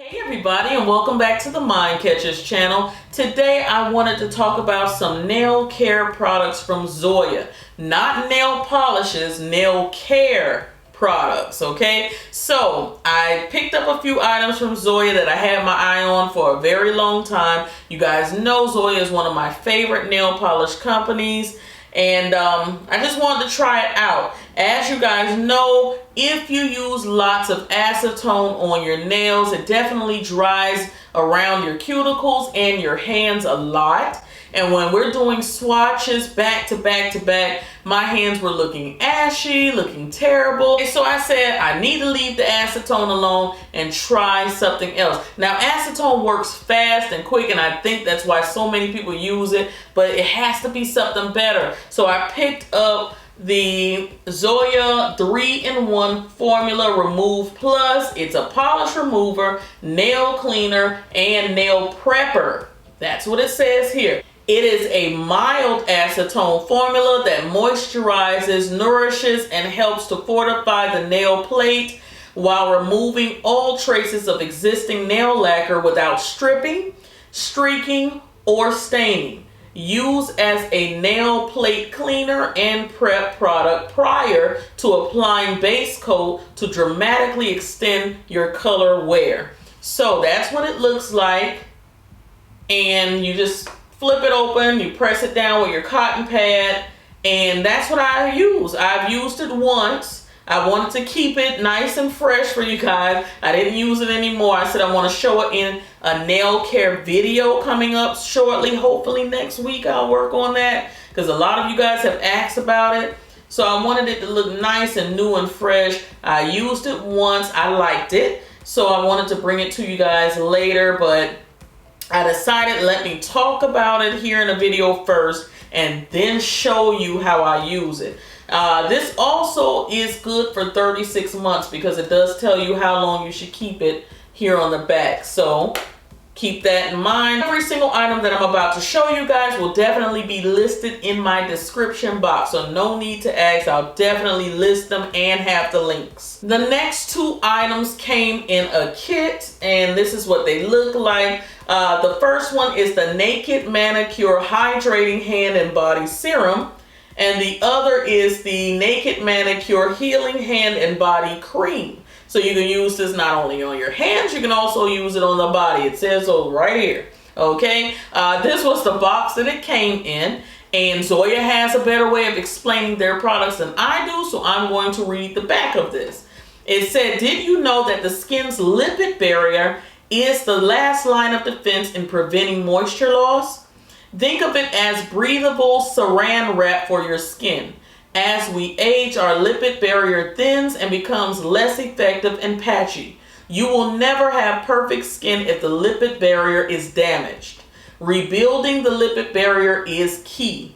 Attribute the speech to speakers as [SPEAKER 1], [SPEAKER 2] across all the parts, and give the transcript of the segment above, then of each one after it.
[SPEAKER 1] Hey everybody, and welcome back to the Mind Catchers channel. Today I wanted to talk about some nail care products from Zoya. Not nail polishes, nail care products, okay? So I picked up a few items from Zoya that I had my eye on for a very long time. You guys know Zoya is one of my favorite nail polish companies, and I just wanted to try it out. As you guys know, if you use lots of acetone on your nails, it definitely dries around your cuticles and your hands a lot. And when we're doing swatches back to back to back, my hands were looking ashy, looking terrible. And so I said, I need to leave the acetone alone and try something else. Now, acetone works fast and quick, and I think that's why so many people use it, but it has to be something better. So I picked up the Zoya 3-in-1 Formula Remove Plus. It's a polish remover, nail cleaner, and nail prepper. That's what it says here. It is a mild acetone formula that moisturizes, nourishes, and helps to fortify the nail plate while removing all traces of existing nail lacquer without stripping, streaking, or staining. Use as a nail plate cleaner and prep product prior to applying base coat to dramatically extend your color wear. So that's what it looks like. And you just flip it open, you press it down with your cotton pad, and that's what I use. I've used it once. I wanted to keep it nice and fresh for you guys. I didn't use it anymore. I said I want to show it in a nail care video coming up shortly. Hopefully next week I'll work on that because a lot of you guys have asked about it. So I wanted it to look nice and new and fresh. I used it once. I liked it. So I wanted to bring it to you guys later, but I decided let me talk about it here in a video first and then show you how I use it. This also is good for 36 months because it does tell you how long you should keep it here on the back. So keep that in mind. Every single item that I'm about to show you guys will definitely be listed in my description box. So no need to ask. I'll definitely list them and have the links. The next two items came in a kit, and this is what they look like. The first one is the Naked Manicure Hydrating Hand and Body Serum. And the other is the Naked Manicure Healing Hand and Body Cream. So you can use this not only on your hands, you can also use it on the body. It says so right here. Okay, this was the box that it came in. And Zoya has a better way of explaining their products than I do, so I'm going to read the back of this. It said, did you know that the skin's lipid barrier is the last line of defense in preventing moisture loss? Think of it as breathable saran wrap for your skin. As we age, our lipid barrier thins and becomes less effective and patchy. You will never have perfect skin if the lipid barrier is damaged. Rebuilding the lipid barrier is key.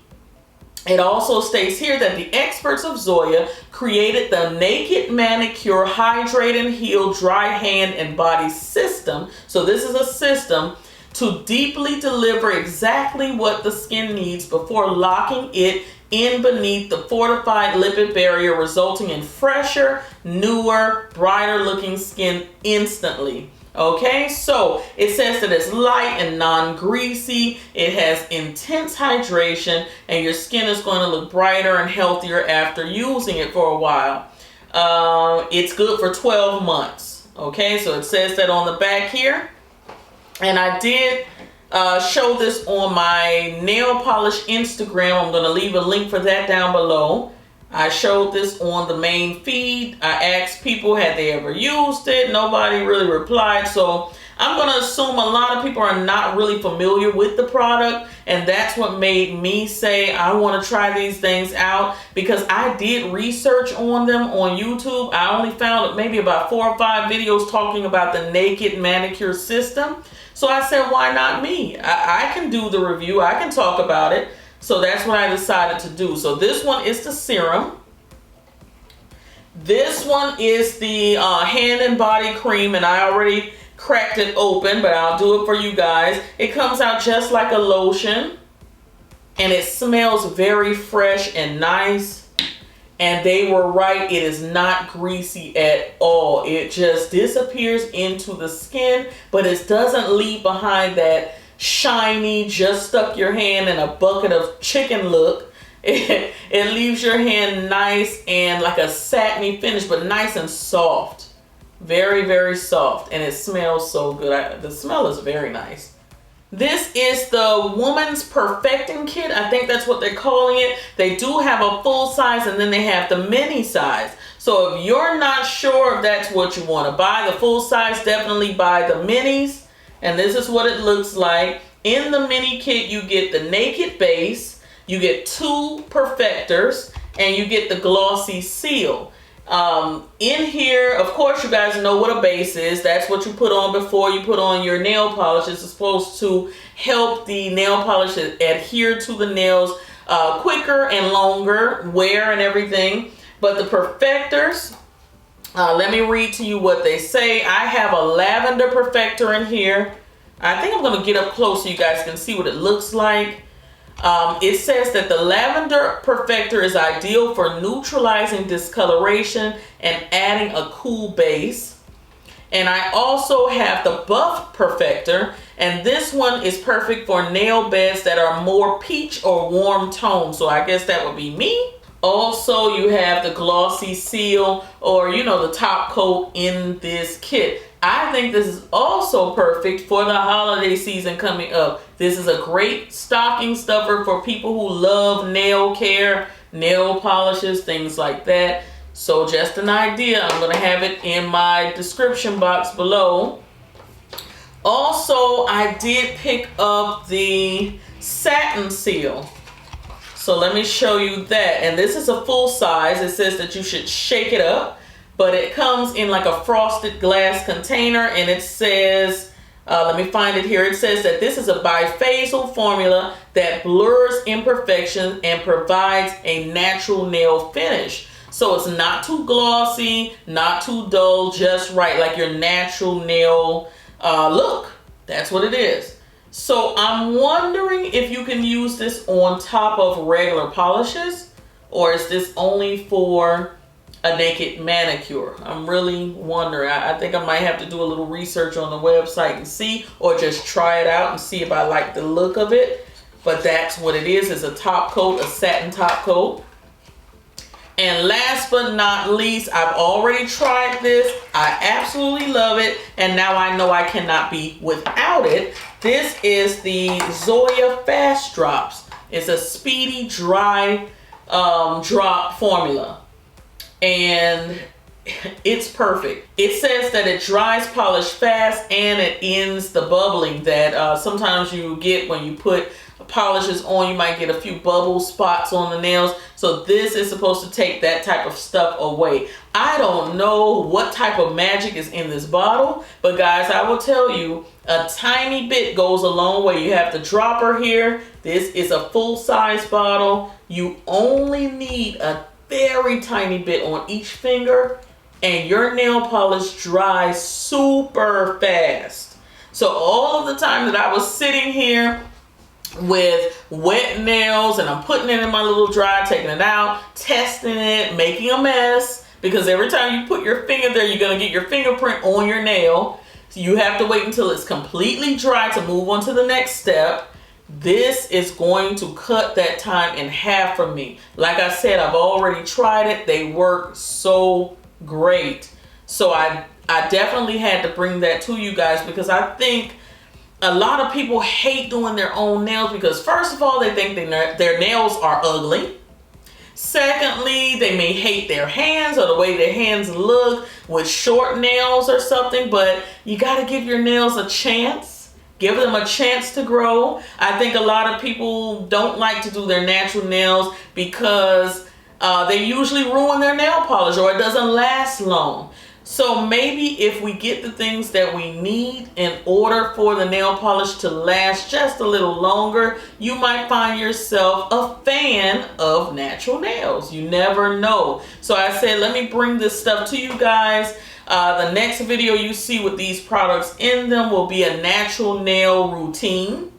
[SPEAKER 1] It also states here that the experts of Zoya created the Naked Manicure Hydrate and Heal Dry Hand and Body System. So this is a system to deeply deliver exactly what the skin needs before locking it in beneath the fortified lipid barrier, resulting in fresher, newer, brighter looking skin instantly. Okay, so it says that it's light and non-greasy, it has intense hydration, and your skin is going to look brighter and healthier after using it for a while. It's good for 12 months. Okay, so it says that on the back here. And I did show this on my nail polish Instagram. I'm going to leave a link for that down below. I showed this on the main feed. I asked people, had they ever used it? Nobody really replied. So I'm going to assume a lot of people are not really familiar with the product. And that's what made me say I want to try these things out, because I did research on them on YouTube. I only found maybe about 4 or 5 videos talking about the Naked Manicure system. So I said, why not me? I can do the review. I can talk about it. So that's what I decided to do. So this one is the serum. This one is the hand and body cream, and I already cracked it open, but I'll do it for you guys. It comes out just like a lotion, and it smells very fresh and nice. And they were right. It is not greasy at all. It just disappears into the skin, but it doesn't leave behind that shiny, just stuck your hand in a bucket of chicken look. It leaves your hand nice and like a satiny finish, but nice and soft. Very, very soft. And it smells so good. The smell is very nice. This is the Woman's Perfecting Kit. I think that's what they're calling it. They do have a full size and then they have the mini size. So if you're not sure if that's what you want to buy, the full size, definitely buy the minis. And this is what it looks like. In the mini kit, you get the naked base, you get 2 perfectors, and you get the glossy seal. In here, of course, you guys know what a base is. That's what you put on before you put on your nail polish. It's supposed to help the nail polish adhere to the nails quicker and longer, wear and everything. But the perfectors, let me read to you what they say. I have a Lavender Perfector in here. I think I'm going to get up close so you guys can see what it looks like. It says that the Lavender Perfector is ideal for neutralizing discoloration and adding a cool base. And I also have the Buff Perfector, and this one is perfect for nail beds that are more peach or warm tone. So I guess that would be me. Also, you have the Glossy Seal, or the top coat in this kit. I think this is also perfect for the holiday season coming up. This is a great stocking stuffer for people who love nail care, nail polishes, things like that. So just an idea. I'm going to have it in my description box below. Also, I did pick up the Satin Seal. So let me show you that. And this is a full size. It says that you should shake it up. But it comes in like a frosted glass container, and it says, let me find it here. It says that this is a biphasal formula that blurs imperfections and provides a natural nail finish. So it's not too glossy, not too dull, just right, like your natural nail look. That's what it is. So I'm wondering if you can use this on top of regular polishes, or is this only for a naked manicure? I'm really wondering. I think I might have to do a little research on the website and see, or just try it out and see if I like the look of it. But that's what it is. It's a top coat, a satin top coat. And last but not least, I've already tried this. I absolutely love it. And now I know I cannot be without it. This is the Zoya Fast Drops. It's a speedy dry drop formula. And it's perfect. It says that it dries polish fast and it ends the bubbling that sometimes you get when you put polishes on. You might get a few bubble spots on the nails. So this is supposed to take that type of stuff away. I don't know what type of magic is in this bottle, but guys, I will tell you, a tiny bit goes a long way. You have the dropper here. This is a full-size bottle. You only need a very tiny bit on each finger, and your nail polish dries super fast. So all of the time that I was sitting here with wet nails and I'm putting it in my little dryer, taking it out, testing it, making a mess, because every time you put your finger there, you're going to get your fingerprint on your nail. So you have to wait until it's completely dry to move on to the next step. This is going to cut that time in half for me. Like I said, I've already tried it. They work so great. So I definitely had to bring that to you guys, because I think a lot of people hate doing their own nails because, first of all, they think their nails are ugly. Secondly, they may hate their hands or the way their hands look with short nails or something, but you got to give your nails a chance. Give them a chance to grow. I think a lot of people don't like to do their natural nails because they usually ruin their nail polish or it doesn't last long. So maybe if we get the things that we need in order for the nail polish to last just a little longer, you might find yourself a fan of natural nails. You never know. So I said, let me bring this stuff to you guys. The next video you see with these products in them will be a natural nail routine.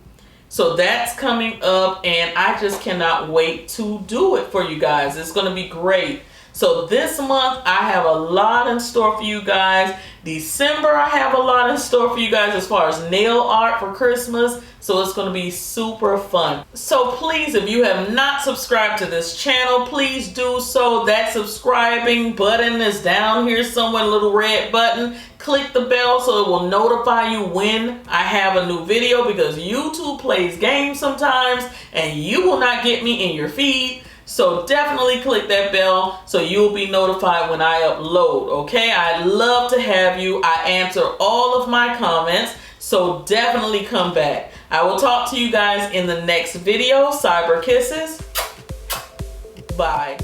[SPEAKER 1] So that's coming up, and I just cannot wait to do it for you guys. It's going to be great. So this month I have a lot in store for you guys. December I have a lot in store for you guys as far as nail art for Christmas. So it's going to be super fun. So please, if you have not subscribed to this channel, please do so. That subscribing button is down here somewhere, a little red button. Click the bell so it will notify you when I have a new video, because YouTube plays games sometimes and you will not get me in your feed. So definitely click that bell so you'll be notified when I upload, okay? I'd love to have you. I answer all of my comments, so definitely come back. I will talk to you guys in the next video. Cyber kisses. Bye.